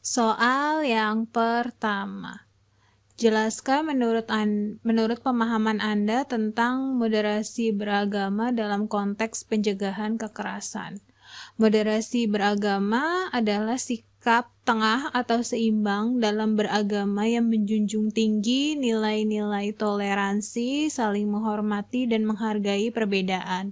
Soal yang pertama, jelaskan menurut pemahaman Anda tentang moderasi beragama dalam konteks pencegahan kekerasan. Moderasi beragama adalah sikap tengah atau seimbang dalam beragama yang menjunjung tinggi nilai-nilai toleransi, saling menghormati, dan menghargai perbedaan.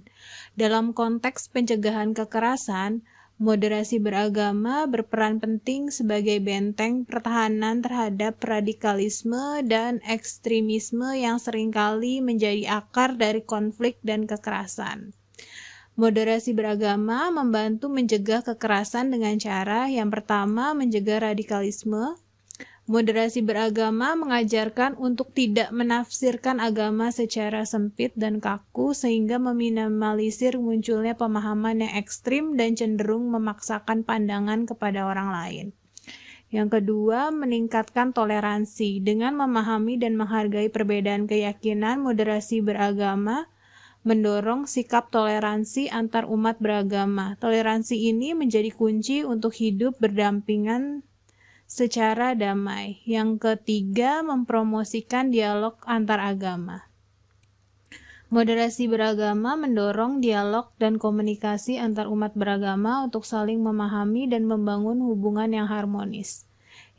Dalam konteks pencegahan kekerasan, moderasi beragama berperan penting sebagai benteng pertahanan terhadap radikalisme dan ekstremisme yang seringkali menjadi akar dari konflik dan kekerasan. Moderasi beragama membantu mencegah kekerasan dengan cara yang pertama, mencegah radikalisme. Moderasi beragama mengajarkan untuk tidak menafsirkan agama secara sempit dan kaku sehingga meminimalisir munculnya pemahaman yang ekstrim dan cenderung memaksakan pandangan kepada orang lain. Yang kedua, meningkatkan toleransi. Dengan memahami dan menghargai perbedaan keyakinan, moderasi beragama mendorong sikap toleransi antar umat beragama. Toleransi ini menjadi kunci untuk hidup berdampingan secara damai. Yang ketiga, mempromosikan dialog antar agama. Moderasi beragama mendorong dialog dan komunikasi antar umat beragama untuk saling memahami dan membangun hubungan yang harmonis.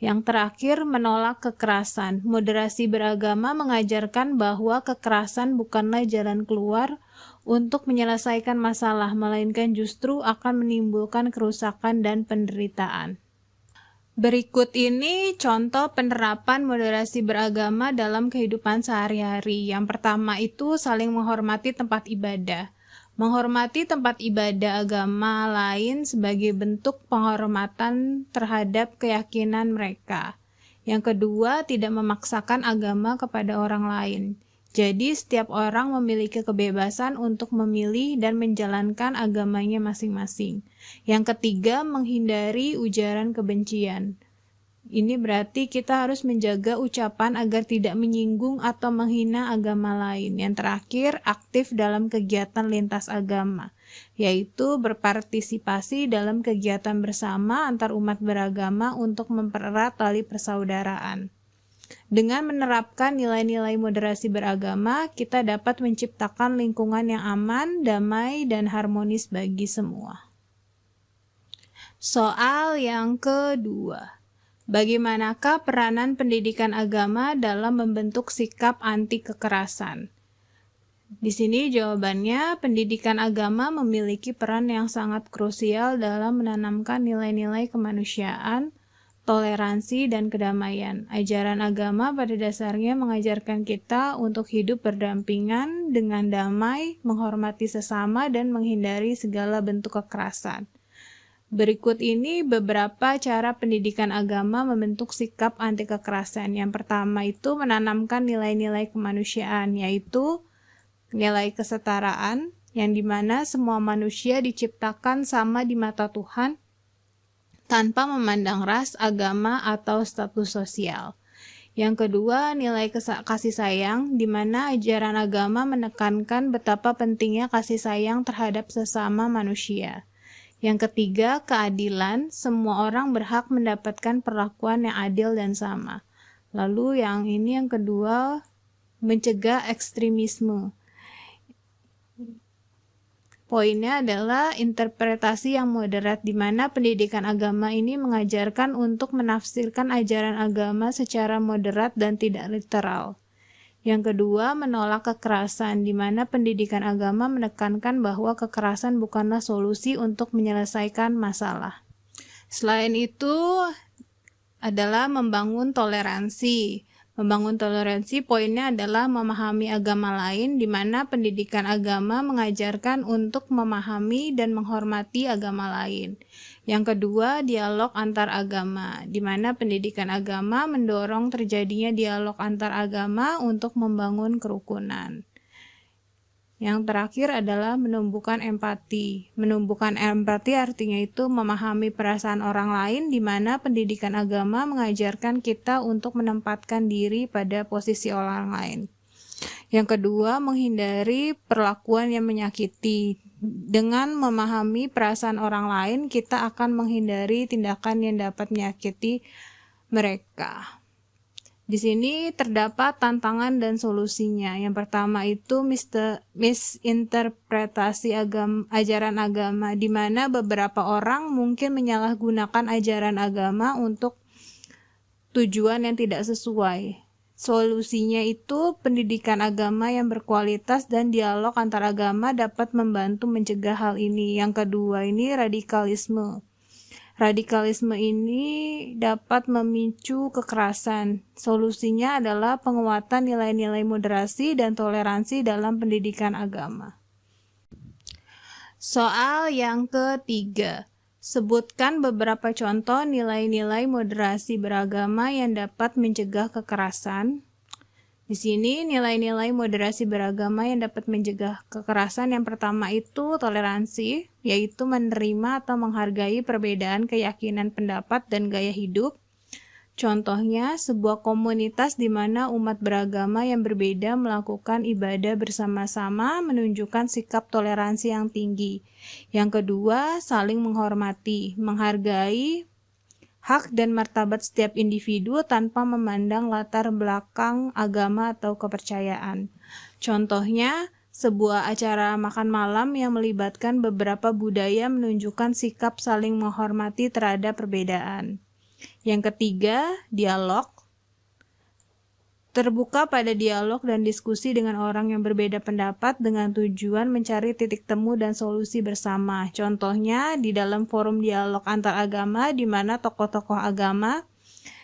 Yang terakhir, menolak kekerasan. Moderasi beragama mengajarkan bahwa kekerasan bukanlah jalan keluar untuk menyelesaikan masalah, melainkan justru akan menimbulkan kerusakan dan penderitaan. Berikut ini contoh penerapan moderasi beragama dalam kehidupan sehari-hari. Yang pertama itu saling menghormati tempat ibadah. Menghormati tempat ibadah agama lain sebagai bentuk penghormatan terhadap keyakinan mereka. Yang kedua, tidak memaksakan agama kepada orang lain. Jadi, setiap orang memiliki kebebasan untuk memilih dan menjalankan agamanya masing-masing. Yang ketiga, menghindari ujaran kebencian. Ini berarti kita harus menjaga ucapan agar tidak menyinggung atau menghina agama lain. Yang terakhir, aktif dalam kegiatan lintas agama, yaitu berpartisipasi dalam kegiatan bersama antar umat beragama untuk mempererat tali persaudaraan. Dengan menerapkan nilai-nilai moderasi beragama, kita dapat menciptakan lingkungan yang aman, damai, dan harmonis bagi semua. Soal yang kedua, bagaimanakah peranan pendidikan agama dalam membentuk sikap anti kekerasan? Di sini jawabannya, pendidikan agama memiliki peran yang sangat krusial dalam menanamkan nilai-nilai kemanusiaan, toleransi, dan kedamaian. Ajaran agama pada dasarnya mengajarkan kita untuk hidup berdampingan dengan damai, menghormati sesama, dan menghindari segala bentuk kekerasan. Berikut ini beberapa cara pendidikan agama membentuk sikap anti kekerasan. Yang pertama itu menanamkan nilai-nilai kemanusiaan, yaitu nilai kesetaraan, yang dimana semua manusia diciptakan sama di mata Tuhan, tanpa memandang ras, agama, atau status sosial. Yang kedua, nilai kasih sayang, di mana ajaran agama menekankan betapa pentingnya kasih sayang terhadap sesama manusia. Yang ketiga, keadilan, semua orang berhak mendapatkan perlakuan yang adil dan sama. Lalu yang kedua, mencegah ekstremisme. Poinnya adalah interpretasi yang moderat, di mana pendidikan agama ini mengajarkan untuk menafsirkan ajaran agama secara moderat dan tidak literal. Yang kedua, menolak kekerasan, di mana pendidikan agama menekankan bahwa kekerasan bukanlah solusi untuk menyelesaikan masalah. Selain itu adalah membangun toleransi. Membangun toleransi poinnya adalah memahami agama lain, di mana pendidikan agama mengajarkan untuk memahami dan menghormati agama lain. Yang kedua, dialog antar agama, di mana pendidikan agama mendorong terjadinya dialog antar agama untuk membangun kerukunan. Yang terakhir adalah menumbuhkan empati. Menumbuhkan empati artinya itu memahami perasaan orang lain, di mana pendidikan agama mengajarkan kita untuk menempatkan diri pada posisi orang lain. Yang kedua, menghindari perlakuan yang menyakiti. Dengan memahami perasaan orang lain, kita akan menghindari tindakan yang dapat menyakiti mereka. Di sini terdapat tantangan dan solusinya. Yang pertama itu misinterpretasi ajaran agama, di mana beberapa orang mungkin menyalahgunakan ajaran agama untuk tujuan yang tidak sesuai. Solusinya itu pendidikan agama yang berkualitas dan dialog antar agama dapat membantu mencegah hal ini. Yang kedua ini radikalisme. Radikalisme ini dapat memicu kekerasan. Solusinya adalah penguatan nilai-nilai moderasi dan toleransi dalam pendidikan agama. Soal yang ketiga. Sebutkan beberapa contoh nilai-nilai moderasi beragama yang dapat mencegah kekerasan. Di sini nilai-nilai moderasi beragama yang dapat mencegah kekerasan yang pertama itu toleransi, yaitu menerima atau menghargai perbedaan keyakinan pendapat dan gaya hidup. Contohnya, sebuah komunitas di mana umat beragama yang berbeda melakukan ibadah bersama-sama menunjukkan sikap toleransi yang tinggi. Yang kedua, saling menghormati, menghargai hak dan martabat setiap individu tanpa memandang latar belakang agama atau kepercayaan. Contohnya, sebuah acara makan malam yang melibatkan beberapa budaya menunjukkan sikap saling menghormati terhadap perbedaan. Yang ketiga, dialog. Terbuka pada dialog dan diskusi dengan orang yang berbeda pendapat dengan tujuan mencari titik temu dan solusi bersama. Contohnya, di dalam forum dialog antar agama di mana tokoh-tokoh agama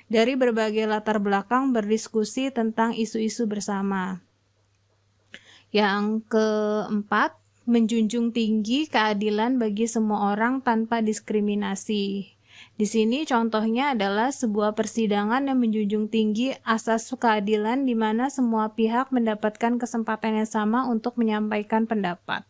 dari berbagai latar belakang berdiskusi tentang isu-isu bersama. Yang keempat, menjunjung tinggi keadilan bagi semua orang tanpa diskriminasi. Di sini contohnya adalah sebuah persidangan yang menjunjung tinggi asas keadilan di mana semua pihak mendapatkan kesempatan yang sama untuk menyampaikan pendapat.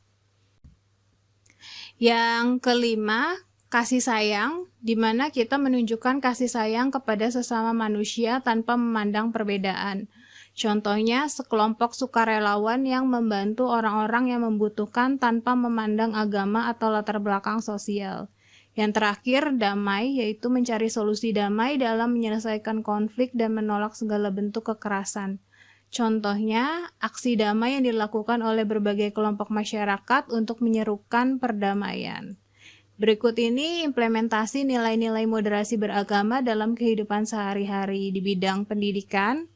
Yang kelima, kasih sayang, di mana kita menunjukkan kasih sayang kepada sesama manusia tanpa memandang perbedaan. Contohnya, sekelompok sukarelawan yang membantu orang-orang yang membutuhkan tanpa memandang agama atau latar belakang sosial. Yang terakhir, damai, yaitu mencari solusi damai dalam menyelesaikan konflik dan menolak segala bentuk kekerasan. Contohnya, aksi damai yang dilakukan oleh berbagai kelompok masyarakat untuk menyerukan perdamaian. Berikut ini implementasi nilai-nilai moderasi beragama dalam kehidupan sehari-hari di bidang pendidikan,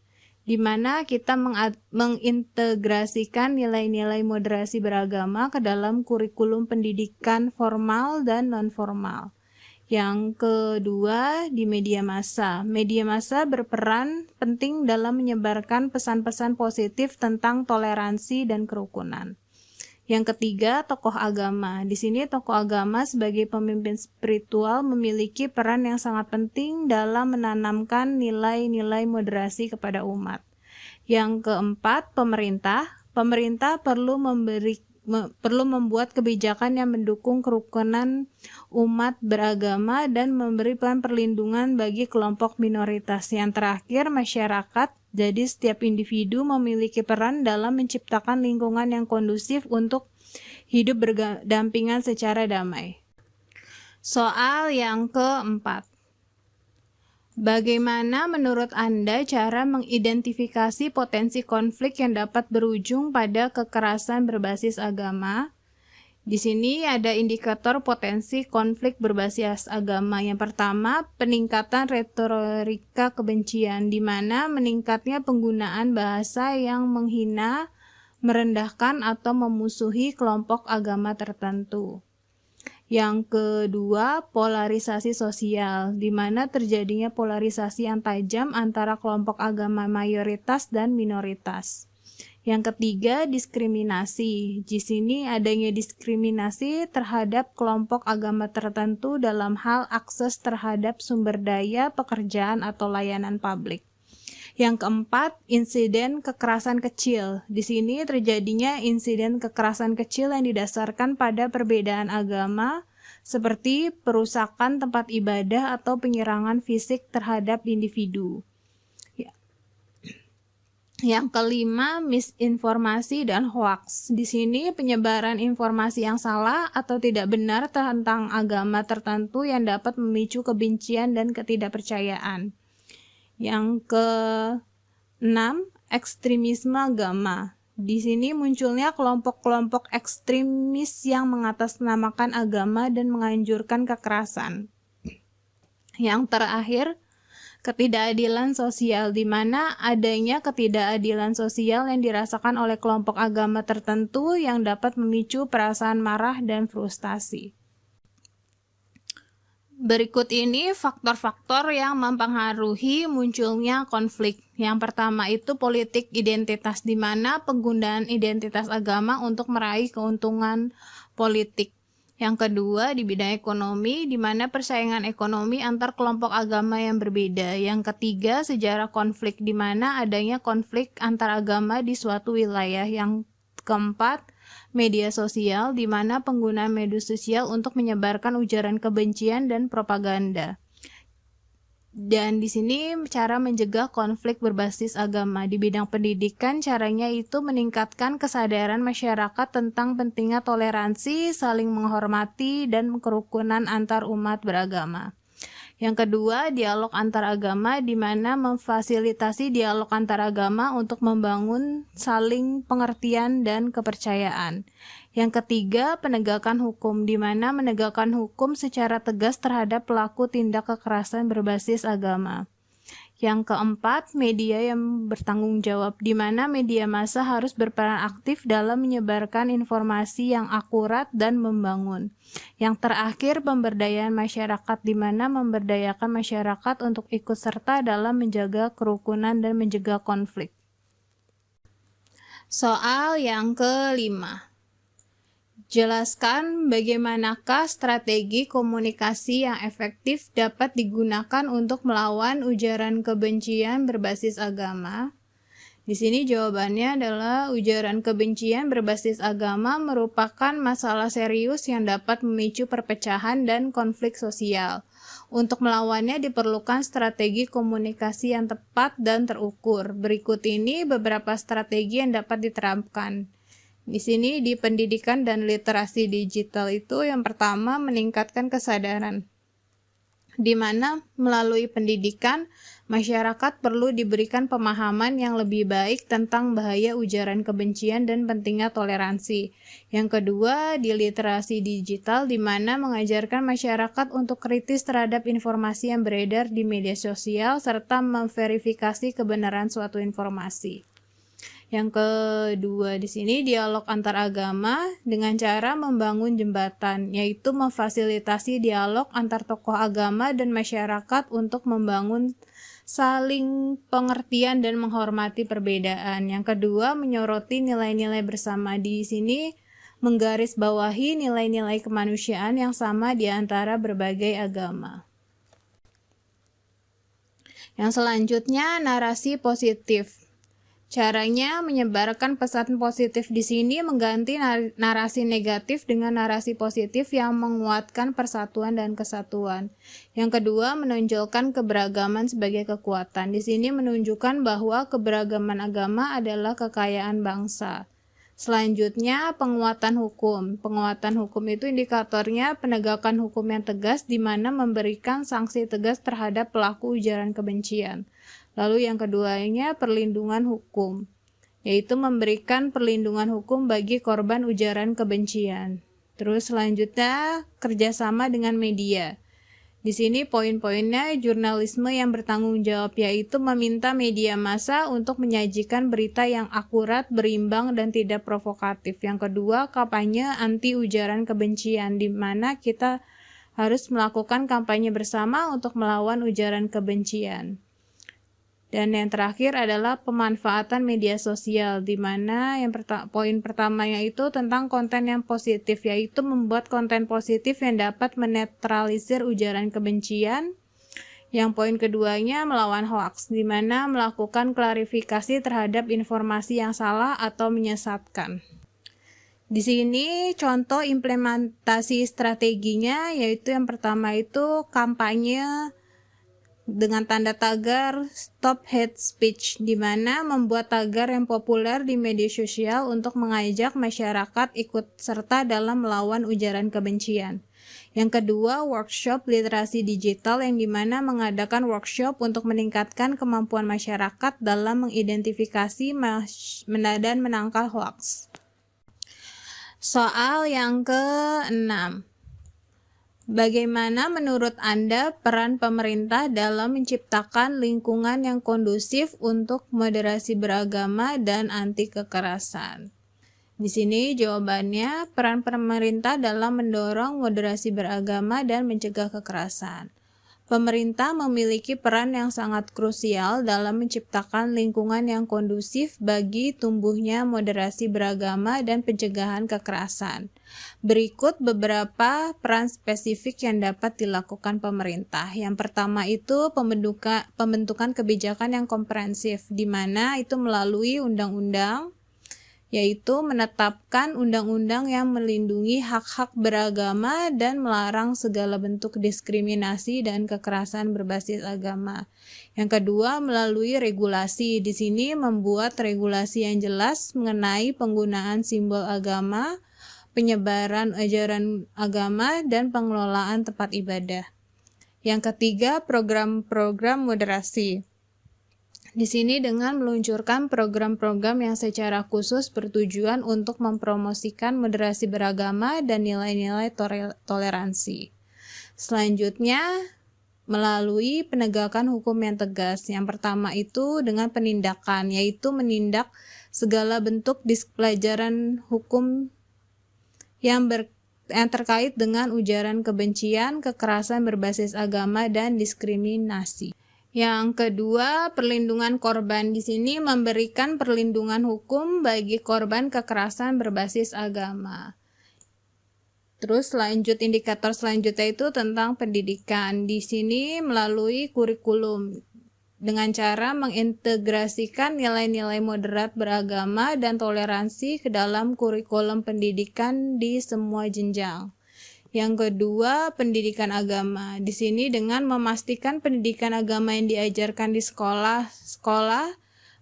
di mana kita mengintegrasikan nilai-nilai moderasi beragama ke dalam kurikulum pendidikan formal dan non-formal. Yang kedua, di media massa. Media massa berperan penting dalam menyebarkan pesan-pesan positif tentang toleransi dan kerukunan. Yang ketiga, tokoh agama. Di sini tokoh agama sebagai pemimpin spiritual memiliki peran yang sangat penting dalam menanamkan nilai-nilai moderasi kepada umat. Yang keempat, pemerintah. Pemerintah perlu membuat kebijakan yang mendukung kerukunan umat beragama dan memberikan perlindungan bagi kelompok minoritas. Yang terakhir, masyarakat. Jadi setiap individu memiliki peran dalam menciptakan lingkungan yang kondusif untuk hidup berdampingan secara damai. Soal yang keempat. Bagaimana menurut Anda cara mengidentifikasi potensi konflik yang dapat berujung pada kekerasan berbasis agama? Di sini ada indikator potensi konflik berbasis agama. Yang pertama, peningkatan retorika kebencian, di mana meningkatnya penggunaan bahasa yang menghina, merendahkan, atau memusuhi kelompok agama tertentu. Yang kedua, polarisasi sosial, di mana terjadinya polarisasi yang tajam antara kelompok agama mayoritas dan minoritas. Yang ketiga, diskriminasi. Di sini adanya diskriminasi terhadap kelompok agama tertentu dalam hal akses terhadap sumber daya, pekerjaan, atau layanan publik. Yang keempat, insiden kekerasan kecil. Di sini terjadinya insiden kekerasan kecil yang didasarkan pada perbedaan agama, seperti perusakan tempat ibadah atau penyerangan fisik terhadap individu. Yang kelima, misinformasi dan hoaks. Di sini penyebaran informasi yang salah atau tidak benar tentang agama tertentu yang dapat memicu kebencian dan ketidakpercayaan. Yang keenam, ekstremisme agama. Di sini munculnya kelompok-kelompok ekstremis yang mengatasnamakan agama dan menganjurkan kekerasan. Yang terakhir, ketidakadilan sosial, di mana adanya ketidakadilan sosial yang dirasakan oleh kelompok agama tertentu yang dapat memicu perasaan marah dan frustasi. Berikut ini faktor-faktor yang mempengaruhi munculnya konflik. Yang pertama itu politik identitas, di mana penggunaan identitas agama untuk meraih keuntungan politik. Yang kedua, di bidang ekonomi, di mana persaingan ekonomi antar kelompok agama yang berbeda. Yang ketiga, sejarah konflik, di mana adanya konflik antar agama di suatu wilayah. Yang keempat, media sosial, di mana penggunaan media sosial untuk menyebarkan ujaran kebencian dan propaganda. Dan di sini cara mencegah konflik berbasis agama. Di bidang pendidikan, caranya itu meningkatkan kesadaran masyarakat tentang pentingnya toleransi, saling menghormati, dan kerukunan antar umat beragama. Yang kedua, dialog antar agama, di mana memfasilitasi dialog antar agama untuk membangun saling pengertian dan kepercayaan. Yang ketiga, penegakan hukum, di mana menegakkan hukum secara tegas terhadap pelaku tindak kekerasan berbasis agama. Yang keempat, media yang bertanggung jawab, di mana media massa harus berperan aktif dalam menyebarkan informasi yang akurat dan membangun. Yang terakhir, pemberdayaan masyarakat, di mana memberdayakan masyarakat untuk ikut serta dalam menjaga kerukunan dan mencegah konflik. Soal yang kelima. Jelaskan bagaimanakah strategi komunikasi yang efektif dapat digunakan untuk melawan ujaran kebencian berbasis agama. Di sini jawabannya adalah ujaran kebencian berbasis agama merupakan masalah serius yang dapat memicu perpecahan dan konflik sosial. Untuk melawannya diperlukan strategi komunikasi yang tepat dan terukur. Berikut ini beberapa strategi yang dapat diterapkan. Di sini di pendidikan dan literasi digital itu yang pertama meningkatkan kesadaran, di mana melalui pendidikan masyarakat perlu diberikan pemahaman yang lebih baik tentang bahaya ujaran kebencian dan pentingnya toleransi. Yang kedua, di literasi digital, di mana mengajarkan masyarakat untuk kritis terhadap informasi yang beredar di media sosial serta memverifikasi kebenaran suatu informasi. Yang kedua di sini dialog antar agama dengan cara membangun jembatan, yaitu memfasilitasi dialog antar tokoh agama dan masyarakat untuk membangun saling pengertian dan menghormati perbedaan. Yang kedua, menyoroti nilai-nilai bersama. Di sini menggarisbawahi nilai-nilai kemanusiaan yang sama di antara berbagai agama. Yang selanjutnya, narasi positif. Caranya menyebarkan pesan positif di sini mengganti narasi negatif dengan narasi positif yang menguatkan persatuan dan kesatuan. Yang kedua, menonjolkan keberagaman sebagai kekuatan. Di sini menunjukkan bahwa keberagaman agama adalah kekayaan bangsa. Selanjutnya, penguatan hukum. Penguatan hukum itu indikatornya penegakan hukum yang tegas di mana memberikan sanksi tegas terhadap pelaku ujaran kebencian. Lalu yang keduanya perlindungan hukum, yaitu memberikan perlindungan hukum bagi korban ujaran kebencian. Terus selanjutnya kerjasama dengan media. Di sini poin-poinnya jurnalisme yang bertanggung jawab, yaitu meminta media massa untuk menyajikan berita yang akurat, berimbang, dan tidak provokatif. Yang kedua, kampanye anti ujaran kebencian, di mana kita harus melakukan kampanye bersama untuk melawan ujaran kebencian. Dan yang terakhir adalah pemanfaatan media sosial, di mana poin pertamanya itu tentang konten yang positif, yaitu membuat konten positif yang dapat menetralisir ujaran kebencian. Yang poin keduanya melawan hoaks, di mana melakukan klarifikasi terhadap informasi yang salah atau menyesatkan. Di sini contoh implementasi strateginya, yaitu yang pertama itu kampanye dengan tanda tagar Stop Hate Speech, di mana membuat tagar yang populer di media sosial untuk mengajak masyarakat ikut serta dalam melawan ujaran kebencian. Yang kedua, workshop literasi digital, yang dimana mengadakan workshop untuk meningkatkan kemampuan masyarakat dalam mengidentifikasi dan menangkal hoaks. Soal yang ke-6. Bagaimana menurut Anda peran pemerintah dalam menciptakan lingkungan yang kondusif untuk moderasi beragama dan anti kekerasan? Di sini jawabannya, peran pemerintah dalam mendorong moderasi beragama dan mencegah kekerasan. Pemerintah memiliki peran yang sangat krusial dalam menciptakan lingkungan yang kondusif bagi tumbuhnya moderasi beragama dan pencegahan kekerasan. Berikut beberapa peran spesifik yang dapat dilakukan pemerintah. Yang pertama itu pembentukan kebijakan yang komprehensif, di mana itu melalui undang-undang, yaitu menetapkan undang-undang yang melindungi hak-hak beragama dan melarang segala bentuk diskriminasi dan kekerasan berbasis agama. Yang kedua, melalui regulasi. Di sini membuat regulasi yang jelas mengenai penggunaan simbol agama, penyebaran ajaran agama, dan pengelolaan tempat ibadah. Yang ketiga, program-program moderasi. Di sini dengan meluncurkan program-program yang secara khusus bertujuan untuk mempromosikan moderasi beragama dan nilai-nilai toleransi. Selanjutnya, melalui penegakan hukum yang tegas. Yang pertama itu dengan penindakan, yaitu menindak segala bentuk pelajaran hukum yang terkait dengan ujaran kebencian, kekerasan berbasis agama, dan diskriminasi. Yang kedua, perlindungan korban. Di sini memberikan perlindungan hukum bagi korban kekerasan berbasis agama. Terus indikator selanjutnya itu tentang pendidikan. Di sini melalui kurikulum dengan cara mengintegrasikan nilai-nilai moderat beragama dan toleransi ke dalam kurikulum pendidikan di semua jenjang. Yang kedua, pendidikan agama. Di sini dengan memastikan pendidikan agama yang diajarkan di sekolah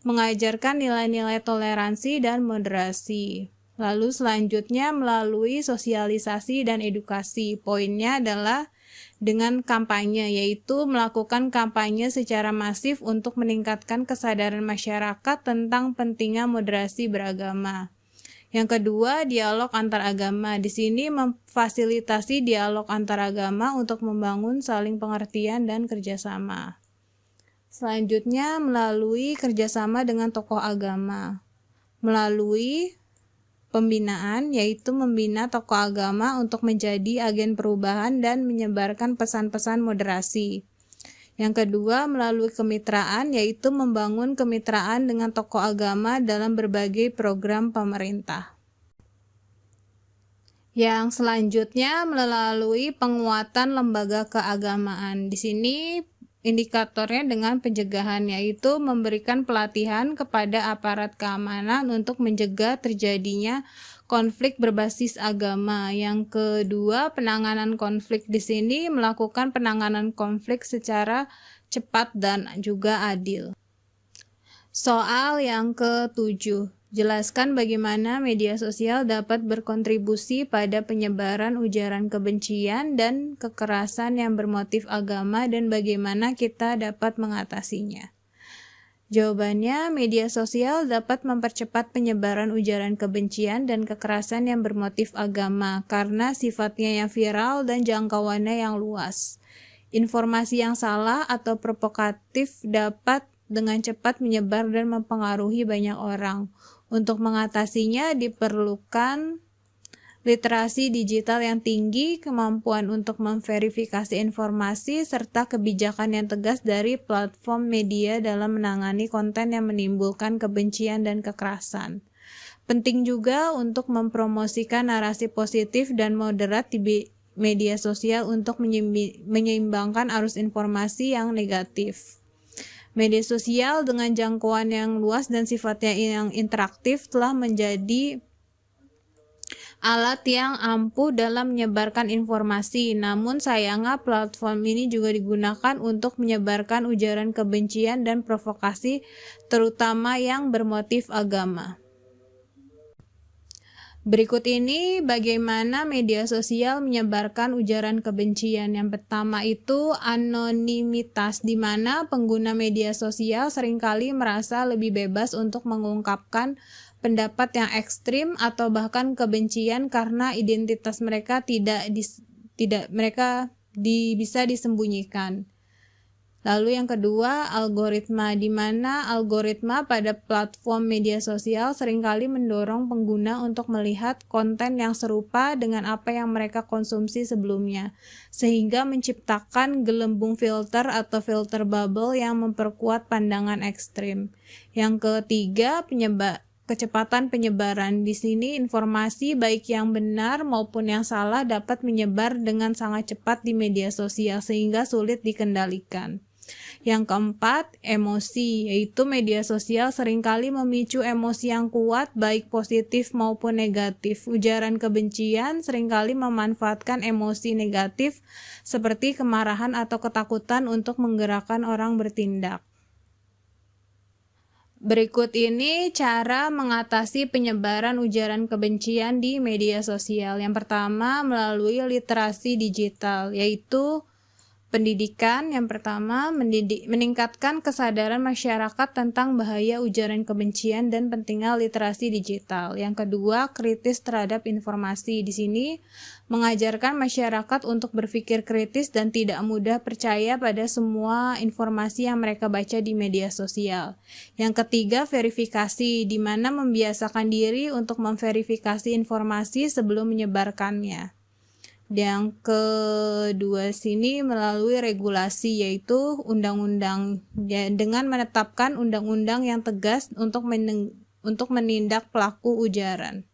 mengajarkan nilai-nilai toleransi dan moderasi. Lalu selanjutnya melalui sosialisasi dan edukasi. Poinnya adalah dengan kampanye, yaitu melakukan kampanye secara masif untuk meningkatkan kesadaran masyarakat tentang pentingnya moderasi beragama. Yang kedua, dialog antar agama. Di sini memfasilitasi dialog antar agama untuk membangun saling pengertian dan kerjasama. Selanjutnya, melalui kerjasama dengan tokoh agama. Melalui pembinaan, yaitu membina tokoh agama untuk menjadi agen perubahan dan menyebarkan pesan-pesan moderasi. Yang kedua, melalui kemitraan, yaitu membangun kemitraan dengan tokoh agama dalam berbagai program pemerintah. Yang selanjutnya, melalui penguatan lembaga keagamaan. Di sini indikatornya dengan pencegahan, yaitu memberikan pelatihan kepada aparat keamanan untuk mencegah terjadinya konflik berbasis agama. Yang kedua, penanganan konflik. Di sini melakukan penanganan konflik secara cepat dan juga adil. Soal yang ke-7. Jelaskan bagaimana media sosial dapat berkontribusi pada penyebaran ujaran kebencian dan kekerasan yang bermotif agama dan bagaimana kita dapat mengatasinya. Jawabannya, media sosial dapat mempercepat penyebaran ujaran kebencian dan kekerasan yang bermotif agama karena sifatnya yang viral dan jangkauannya yang luas. Informasi yang salah atau provokatif dapat dengan cepat menyebar dan mempengaruhi banyak orang. Untuk mengatasinya diperlukan literasi digital yang tinggi, kemampuan untuk memverifikasi informasi, serta kebijakan yang tegas dari platform media dalam menangani konten yang menimbulkan kebencian dan kekerasan. Penting juga untuk mempromosikan narasi positif dan moderat di media sosial untuk menyeimbangkan arus informasi yang negatif. Media sosial dengan jangkauan yang luas dan sifatnya yang interaktif telah menjadi alat yang ampuh dalam menyebarkan informasi. Namun sayangnya platform ini juga digunakan untuk menyebarkan ujaran kebencian dan provokasi, terutama yang bermotif agama. Berikut ini bagaimana media sosial menyebarkan ujaran kebencian. Yang pertama itu anonimitas, di mana pengguna media sosial seringkali merasa lebih bebas untuk mengungkapkan pendapat yang ekstrim atau bahkan kebencian karena identitas mereka bisa disembunyikan. Lalu yang kedua, algoritma, di mana algoritma pada platform media sosial seringkali mendorong pengguna untuk melihat konten yang serupa dengan apa yang mereka konsumsi sebelumnya, sehingga menciptakan gelembung filter atau filter bubble yang memperkuat pandangan ekstrim. Yang ketiga, kecepatan penyebaran. Di sini informasi baik yang benar maupun yang salah dapat menyebar dengan sangat cepat di media sosial sehingga sulit dikendalikan. Yang keempat, emosi, yaitu media sosial seringkali memicu emosi yang kuat baik positif maupun negatif. Ujaran kebencian seringkali memanfaatkan emosi negatif seperti kemarahan atau ketakutan untuk menggerakkan orang bertindak. Berikut ini cara mengatasi penyebaran ujaran kebencian di media sosial. Yang pertama, melalui literasi digital, yaitu pendidikan. Yang pertama, meningkatkan kesadaran masyarakat tentang bahaya ujaran kebencian dan pentingnya literasi digital. Yang kedua, kritis terhadap informasi. Di sini mengajarkan masyarakat untuk berpikir kritis dan tidak mudah percaya pada semua informasi yang mereka baca di media sosial. Yang ketiga, verifikasi, di mana membiasakan diri untuk memverifikasi informasi sebelum menyebarkannya. Yang kedua sini melalui regulasi, yaitu undang-undang, dengan menetapkan undang-undang yang tegas untuk menindak pelaku ujaran.